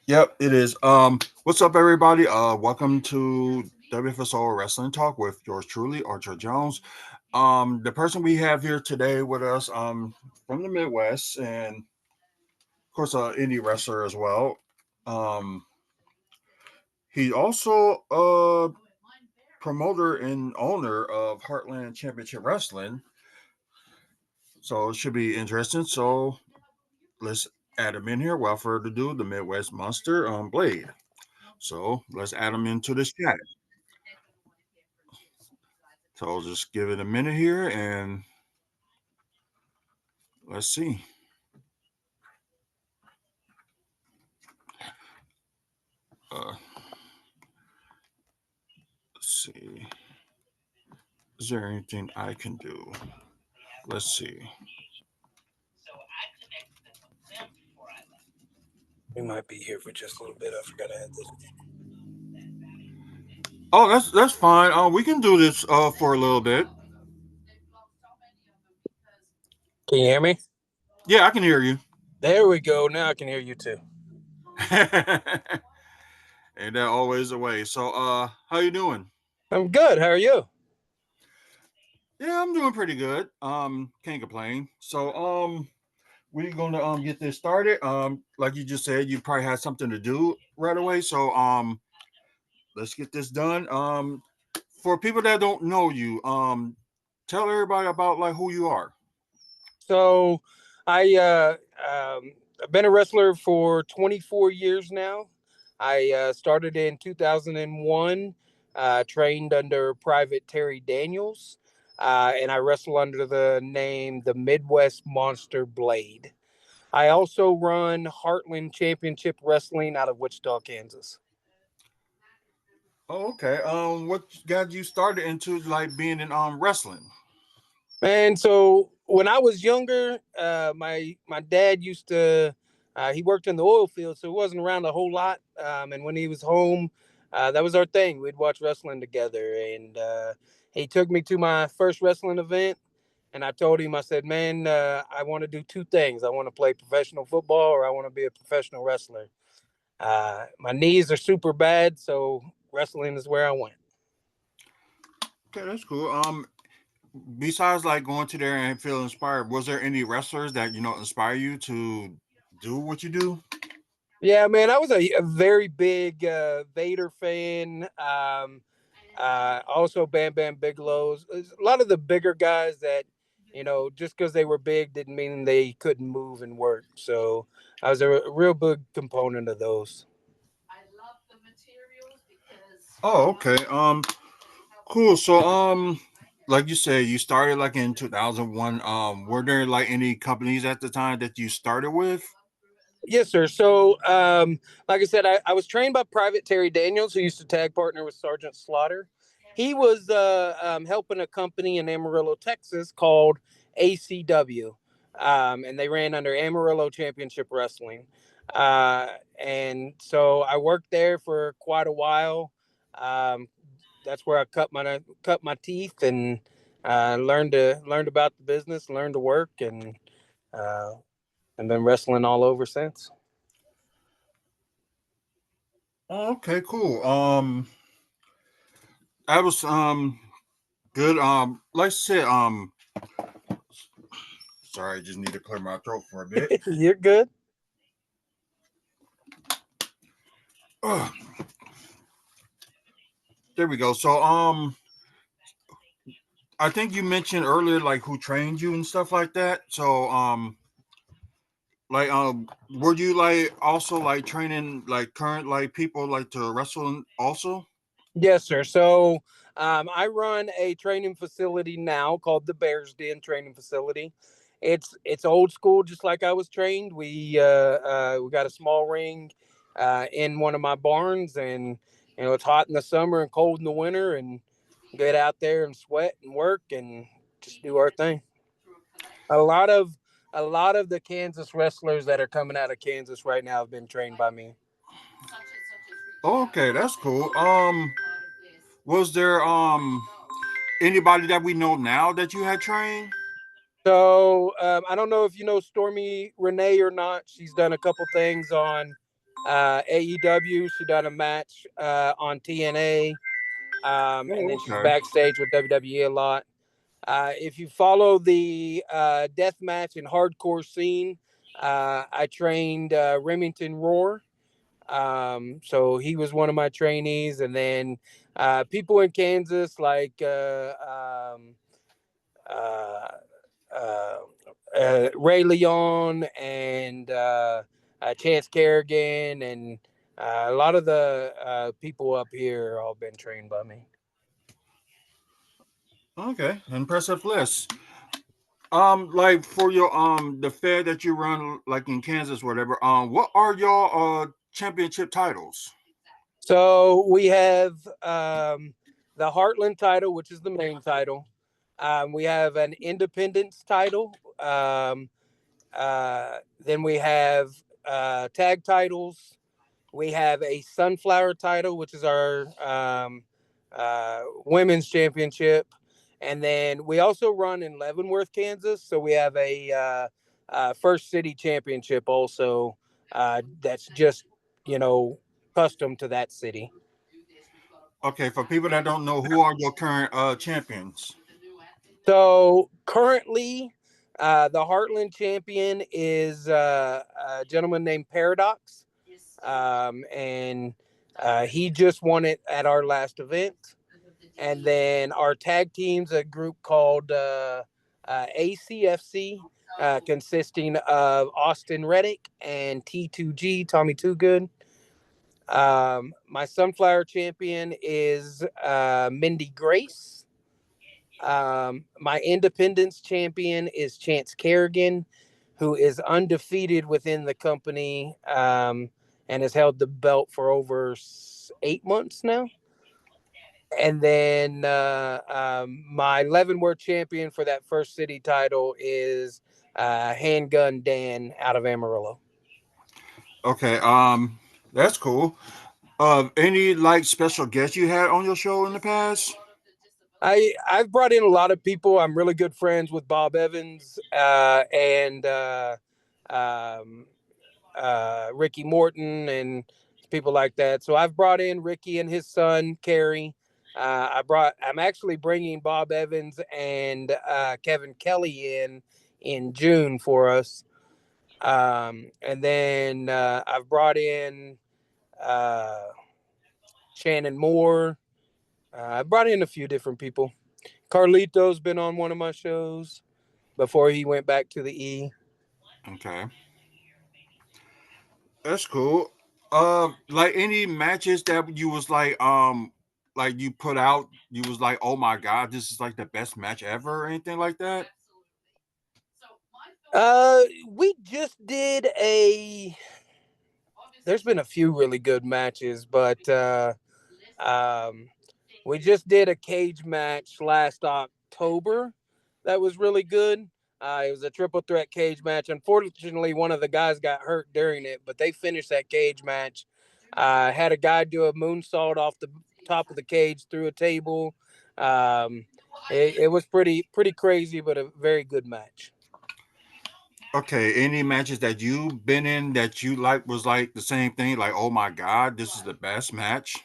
Yep, it is. What's up, everybody? Welcome to WFSO Wrestling Talk with yours truly, Archer Jones. The person we have here today with us, from the Midwest, and of course, indie wrestler as well. Um, he's also a promoter and owner of Heartland Championship Wrestling, so it should be interesting. So let's add him in here. Without further ado, the Midwest Monster, Blade. So let's add him into this chat. So I'll just give it a minute here and let's see. Uh, let's see. Is there anything I can do? Let's see. We might be here for just a little bit. I forgot I had this. Oh, that's fine. We can do this for a little bit. Can you hear me? Yeah, I can hear you. There we go. Now I can hear you too. And that always the way. So, how you doing? I'm good. How are you? Yeah, I'm doing pretty good. Can't complain. So, we're gonna get this started. Like you just said, you probably had something to do right away. So, let's get this done. For people that don't know you, tell everybody about like who you are. So, I I've been a wrestler for 24 years now. I started in 2001. Trained under Private Terry Daniels, and I wrestle under the name the Midwest Monster Blade. I also run Heartland Championship Wrestling out of Wichita, Kansas. Oh, okay. What got you started into like being in wrestling? And so when I was younger, my dad used to he worked in the oil field, so he wasn't around a whole lot. And when he was home, that was our thing. We'd watch wrestling together, and he took me to my first wrestling event. And I told him, I said, "Man, I want to do two things. I want to play professional football, or I want to be a professional wrestler. My knees are super bad, so wrestling is where I went." Okay, that's cool. Besides like going to there and feel inspired, was there any wrestlers that inspire you to do what you do? Yeah, man, I was a very big Vader fan. Also, Bam Bam Bigelow's. A lot of the bigger guys that, just because they were big didn't mean they couldn't move and work. So I was a real big component of those. Oh, okay. Cool. So, like you said, you started like in 2001. Were there like any companies at the time that you started with? Yes, sir. So, like I said, I was trained by Private Terry Daniels, who used to tag partner with Sergeant Slaughter. He was helping a company in Amarillo, Texas called ACW, and they ran under Amarillo Championship Wrestling. Uh, and so I worked there for quite a while. Um, that's where I cut my teeth and learned about the business, learned to work, uh, and been wrestling all over since. Oh, okay, cool. I was good. Like I said, sorry, I just need to clear my throat for a bit. You're good. Ugh, there we go. So, I think you mentioned earlier like who trained you and stuff like that. So, like, were you like also like training like current like people like to wrestle also? Yes, sir. So I run a training facility now called the Bears Den Training Facility. It's old school, just like I was trained. We got a small ring in one of my barns, and it's hot in the summer and cold in the winter, and get out there and sweat and work and just do our thing. A lot of a lot of the Kansas wrestlers that are coming out of Kansas right now have been trained by me. Okay, that's cool. Was there anybody that we know now that you had trained? So I don't know if you know Stormy Renee or not. She's done a couple things on. AEW. She done a match on TNA, and Oh, then she's okay. backstage with WWE a lot. If you follow the death match and hardcore scene, I trained Remington Roar. So he was one of my trainees, and then people in Kansas like uh, uh, Ray Leon and Chance Kerrigan, and a lot of the people up here all been trained by me. Okay, impressive list. Like for your the fair that you run, like in Kansas, whatever. What are your championship titles? So we have the Heartland title, which is the main title. We have an Independence title. Then we have tag titles. We have a Sunflower title, which is our women's championship. And then we also run in Leavenworth, Kansas. So we have a First City championship also, that's just, you know, custom to that city. Okay, for people that don't know, who are your current champions? So currently, the Heartland champion is a gentleman named Paradox. And he just won it at our last event. And then our tag team's a group called ACFC, consisting of Austin Reddick and T2G, Tommy Too Good. My Sunflower champion is Mindy Grace. My Independence champion is Chance Kerrigan, who is undefeated within the company, and has held the belt for over 8 months now. And then my Leavenworth champion for that First City title is Handgun Dan out of Amarillo. Okay, that's cool. Any like special guests you had on your show in the past? I've brought in a lot of people. I'm really good friends with Bob Evans and um, Ricky Morton and people like that. So I've brought in Ricky and his son Kerry. I'm actually bringing Bob Evans and Kevin Kelly in June for us. And then I've brought in uh, Shannon Moore. I brought in a few different people. Carlito's been on one of my shows before he went back to the E. Okay, that's cool. Like any matches that you was like you put out, you was like, oh my god, this is like the best match ever, or anything like that. We just did a. There's been a few really good matches, but um, we just did a cage match last October that was really good. It was a triple threat cage match. Unfortunately, one of the guys got hurt during it, but they finished that cage match. Had a guy do a moonsault off the top of the cage through a table. Um, it was pretty crazy, but a very good match. Okay, any matches that you've been in that you like was like the same thing, like oh my god, this is the best match.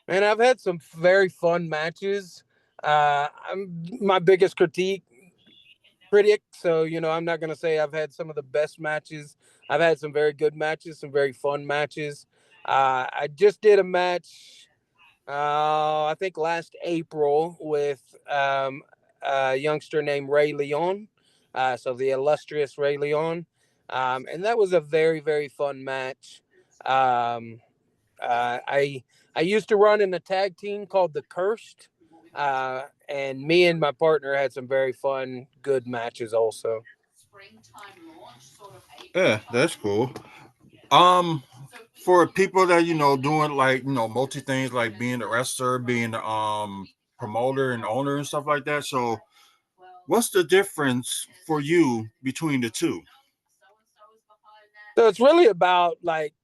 And I've had some very fun matches. I'm my biggest critic, so I'm not gonna say I've had some of the best matches. I've had some very good matches, some very fun matches. I just did a match, I think last April with a youngster named Ray Leon, so the illustrious Ray Leon, and that was a very fun match. Um, I used to run in a tag team called the Cursed, and me and my partner had some very fun, good matches also. Yeah, that's cool. Um, for people that doing like multi things like being a wrestler, being promoter and owner and stuff like that. So, what's the difference for you between the two? So it's really about like,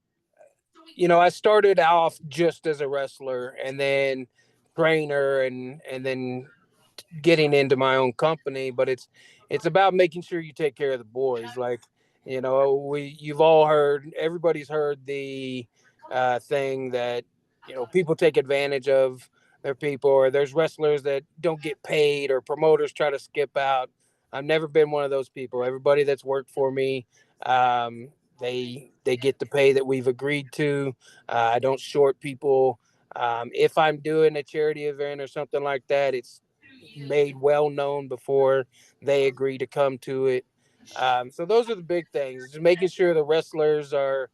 I started off just as a wrestler and then trainer and then getting into my own company, but it's about making sure you take care of the boys. Like You've all heard, everybody's heard the thing that people take advantage of their people, or there's wrestlers that don't get paid, or promoters try to skip out. I've never been one of those people. Everybody that's worked for me, um, they get the pay that we've agreed to. I don't short people. If I'm doing a charity event or something like that, it's made well known before they agree to come to it. So those are the big things. Just making sure the wrestlers are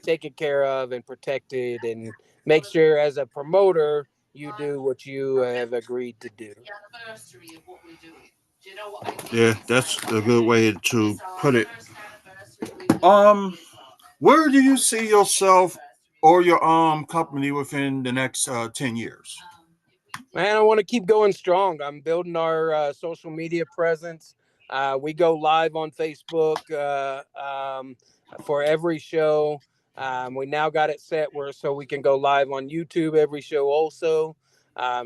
taken care of and protected, and make sure as a promoter you do what you have agreed to do. Yeah, that's a good way to put it. Um, where do you see yourself or your company within the next 10 years? Man, I want to keep going strong. I'm building our social media presence. We go live on Facebook for every show. We now got it set where so we can go live on YouTube every show also.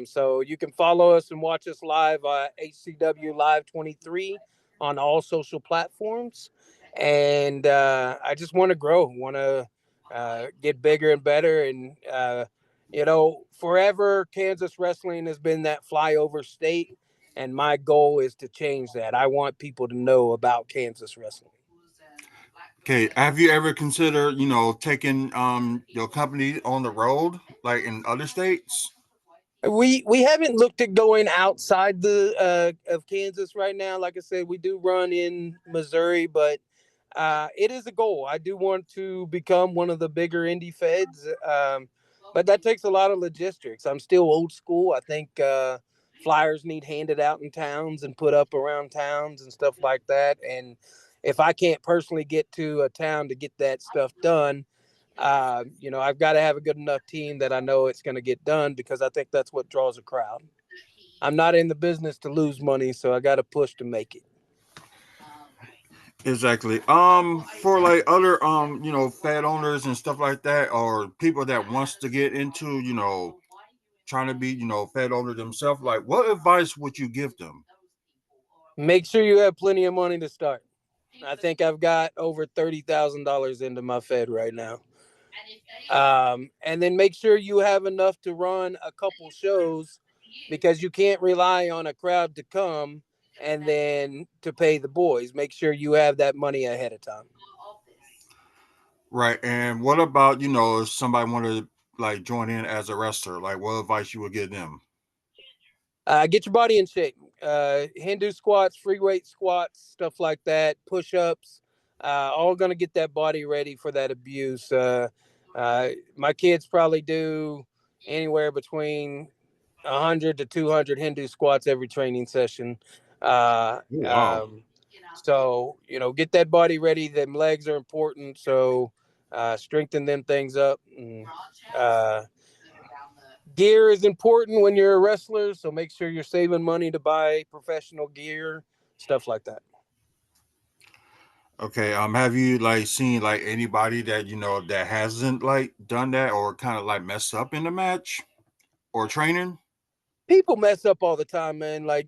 So you can follow us and watch us live HCW Live 23 on all social platforms. And I just want to grow, want to get bigger and better, and forever Kansas wrestling has been that flyover state, and my goal is to change that. I want people to know about Kansas wrestling. Okay, have you ever considered, taking your company on the road, like in other states? We haven't looked at going outside the of Kansas right now. Like I said, we do run in Missouri, but it is a goal. I do want to become one of the bigger indie feds, but that takes a lot of logistics. I'm still old school. I think flyers need handed out in towns and put up around towns and stuff like that. And if I can't personally get to a town to get that stuff done, I've got to have a good enough team that I know it's going to get done, because I think that's what draws a crowd. I'm not in the business to lose money, so I got to push to make it. Exactly. For like other fad owners and stuff like that, or people that wants to get into, trying to be, fad owner themselves, like what advice would you give them? Make sure you have plenty of money to start. I think I've got over $30,000 into my Fed right now. And then make sure you have enough to run a couple shows, because you can't rely on a crowd to come and then to pay the boys. Make sure you have that money ahead of time. Right. And what about, if somebody wanted to like join in as a wrestler, like what advice you would give them? Get your body in shape. Hindu squats, free weight squats, stuff like that, push ups, all going to get that body ready for that abuse. My kids probably do anywhere between 100 to 200 Hindu squats every training session. Uh, Oh, wow. um, get that body ready. Them legs are important. So strengthen them things up. And, gear is important when you're a wrestler. So make sure you're saving money to buy professional gear, stuff like that. Okay. Have you like seen like anybody that that hasn't like done that or kind of like messed up in the match or training? People mess up all the time, man. Like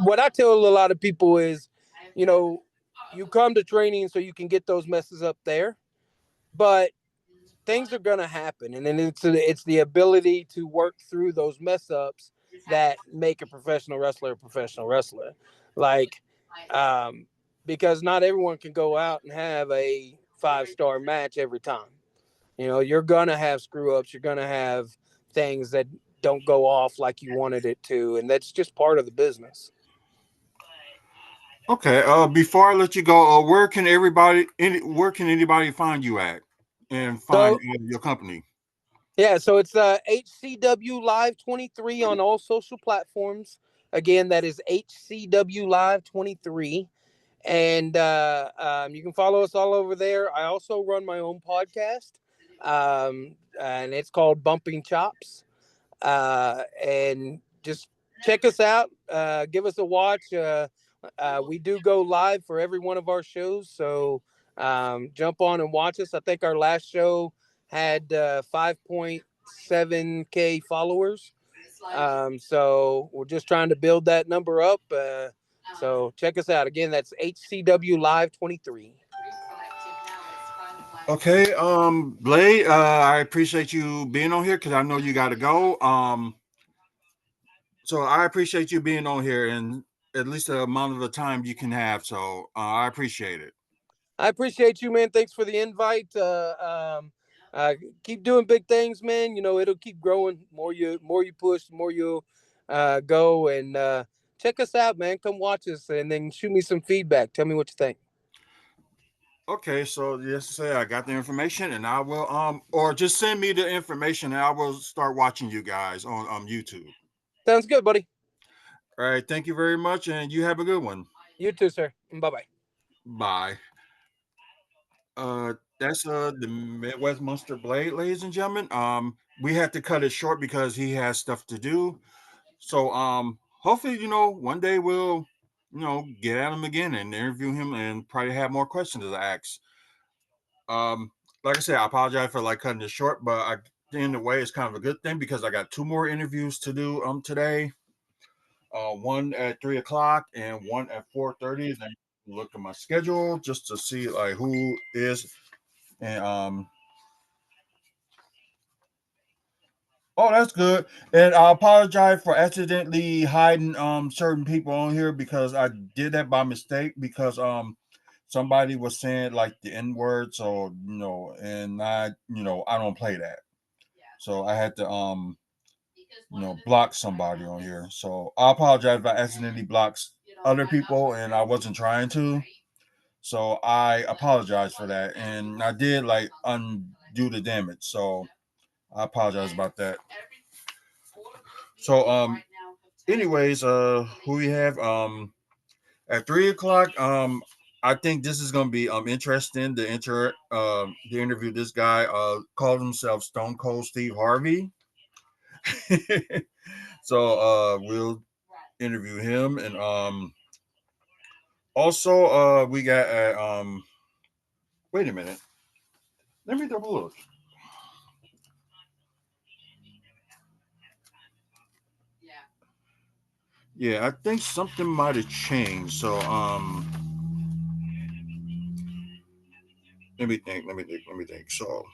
what I tell a lot of people is, you know, you come to training so you can get those messes up there, but things are gonna happen, and then it's the ability to work through those mess ups that make a professional wrestler a professional wrestler. Like, um, because not everyone can go out and have a 5-star match every time. You're gonna have screw ups. You're gonna have things that don't go off like you wanted it to, and that's just part of the business. Okay. Before I let you go, where can anybody find you at and find So your company? yeah, so it's HCW Live 23 on all social platforms. Again, that is HCW Live 23. And you can follow us all over there. I also run my own podcast, and it's called Bumping Chops. And just check us out. Give us a watch. We do go live for every one of our shows, so jump on and watch us. I think our last show had 5.7K followers. So we're just trying to build that number up. So check us out again. That's HCW Live 23. Okay, Blade, I appreciate you being on here because I know you got to go. So I appreciate you being on here and at least the amount of the time you can have. So I appreciate it. I appreciate you, man. Thanks for the invite. Uh, keep doing big things, man. You know it'll keep growing. More you push, the more you'll go. And check us out, man. Come watch us, and then shoot me some feedback. Tell me what you think. Okay, so yes, say I got the information, and I will or just send me the information, and I will start watching you guys on YouTube. Sounds good, buddy. All right, thank you very much, and you have a good one. You too, sir. Bye bye. Bye. That's the Midwest Monster Blade, ladies and gentlemen. We had to cut it short because he has stuff to do. So hopefully, one day we'll, get at him again and interview him and probably have more questions to ask. Um, like I said, I apologize for like cutting it short, but in a way, it's kind of a good thing because I got two more interviews to do today. One at 3 o'clock and one at 4:30. Then look at my schedule just to see like who is and oh, that's good. And I apologize for accidentally hiding certain people on here because I did that by mistake because somebody was saying like the N word, so and I don't play that. So I had to block somebody on here. So I apologize if I accidentally blocked other people and I wasn't trying to. So I apologize for that. And I did like undo the damage. So I apologize about that. So anyways, who we have at 3 o'clock. I think this is gonna be interesting to to interview this guy called himself Stone Cold Steve Harvey. So we'll interview him and also we got wait a minute. Let me double look. Yeah, I think something might have changed. So let me think. So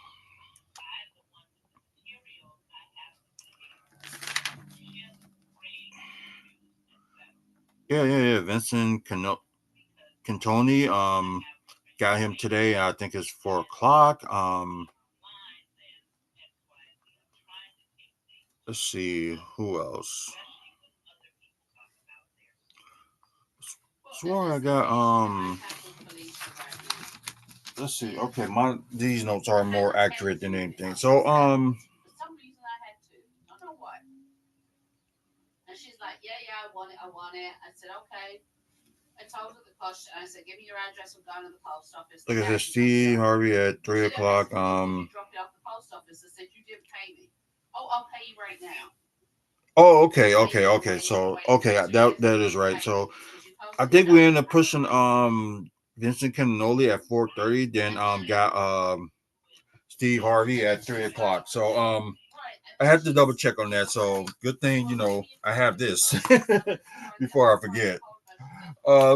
yeah. Vincent Cantoni got him today. I think it's 4 o'clock. Let's see who else. Swore I got let's see. Okay, my these notes are more accurate than anything. So look at this. Steve Harvey at 3 o'clock. Oh, okay. So okay, that is right. So I think we ended up pushing Vincent Cannoli at 4:30. Then got Steve Harvey at 3 o'clock. So I had to double check on that. So good thing I have this before I forget.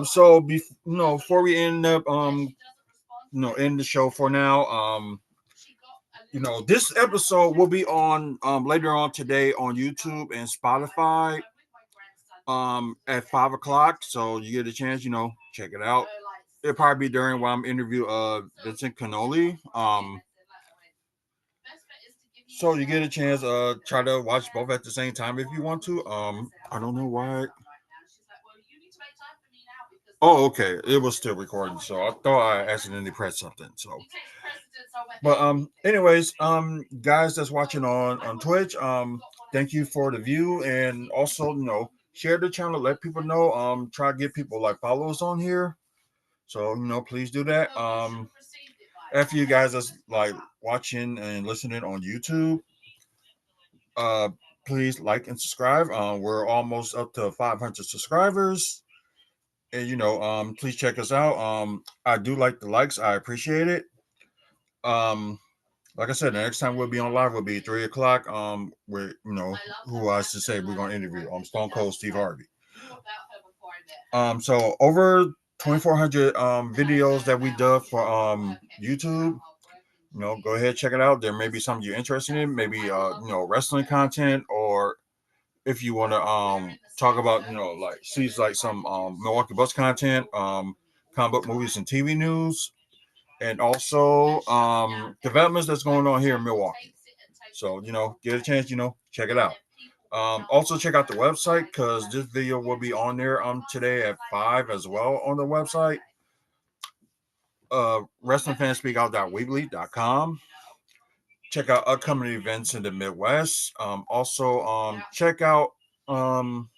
So before we end up end the show for now. This episode will be on later on today on YouTube and Spotify at 5 o'clock. So you get a chance, check it out. It'll probably be during while I'm interview Vincent Cannoli. So you get a chance, try to watch both at the same time if you want to. I don't know why. Oh, okay. It was still recording, so I thought I accidentally pressed something. So, but anyways, guys that's watching on Twitch, thank you for the view, and also share the channel, let people know. Try to get people like followers on here. So please do that. After you guys that's like watching and listening on YouTube, uh, please like and subscribe. We're almost up to 500 subscribers, and please check us out. I do like the likes. I appreciate it. Um, like I said, the next time we'll be on live will be 3 o'clock. Where who I should say we're gonna interview. Stone Cold Steve Harvey. So over 2,400 videos that we did for YouTube. Go ahead, check it out. There may be something you're interested in, maybe wrestling content, or if you want to talk about like see like some Milwaukee Bucks content, comic book movies and TV news, and also developments that's going on here in Milwaukee. So get a chance, check it out. Also check out the website because this video will be on there today at 5 as well on the website. WrestlingFansSpeakOut.weebly.com. Check out upcoming events in the Midwest. Also check out um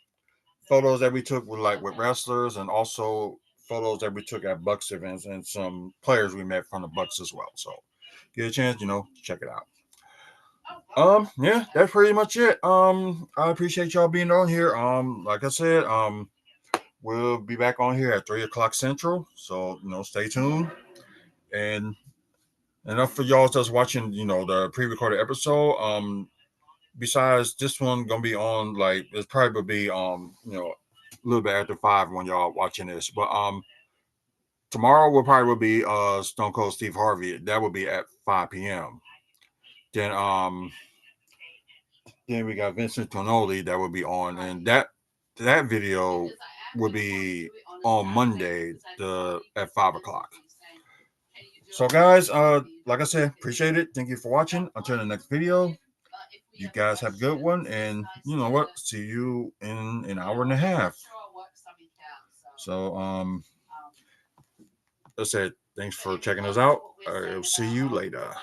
photos that we took with wrestlers, and also photos that we took at Bucks events and some players we met from the Bucks as well. So get a chance, check it out. Yeah, that's pretty much it. I appreciate y'all being on here. Like I said, we'll be back on here at 3 o'clock Central. So, stay tuned. And enough for y'all that's watching, the pre-recorded episode. Besides this one gonna be on, like, it's probably will be a little bit after 5 when y'all watching this. But tomorrow will be Stone Cold Steve Harvey. That will be at 5 p.m. Then then we got Vincent Tonoli that will be on, and that video will be on Monday at 5 o'clock. So guys, like I said, appreciate it. Thank you for watching. Until the next video, you guys have a good one, and you know what? See you in an hour and a half. So I said thanks for checking us out. I'll see you later.